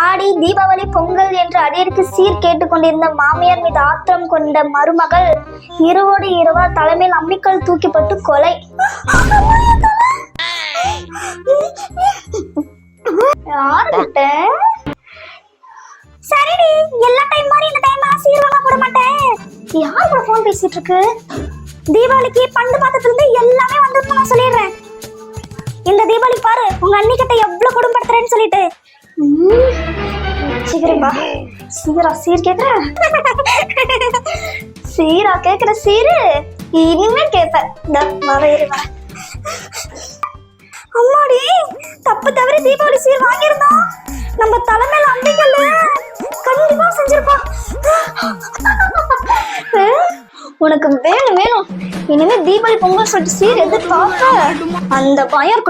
ஆடி தீபாவளி பொங்கல் என்று அடியருக்கு சீர் கேட்டுக்கொண்டிருந்த மாமியார் மீது ஆத்திரம் கொண்ட மருமகள் இரவோடு இரவா தலைமையில் அம்மிக்கல் தூக்கிப்பட்டு கொலை. யாருகிட்ட? சரிடி, எல்லா டைம் மாதிரி இந்த டைம் சீர்வெல்லாம் போட மாட்டேன். யார் கூட போன் பேசிட்டு இருக்கு? தீபாவளிக்கு பண்டு பாத்தத்துல இருந்து எல்லாமே வந்துட்டு நான் சொல்லிடுறேன். இந்த தீபாவளி பாரு உங்க அண்ணி கிட்ட எவ்வளவு குடும்பப்படுத்துறேன்னு சொல்லிட்டு. சீக்கிரம் பா. சீர் கேக்குற? சீரா கேக்குற? சீரு இனிமே கேப்ப. அம்மாடி, தப்பு தவிர தீபாவளி சீர் வாங்கிருந்தோம். நம்ம தலைமையில அம்பிக்கல்ல கண்டிப்பா செஞ்சிருப்பா. உனக்கு வேணும் இனிமே தீபாவளி பொங்கல் சொல்லிட்டு சீர் எதிர்பார்க்க அந்த பயம்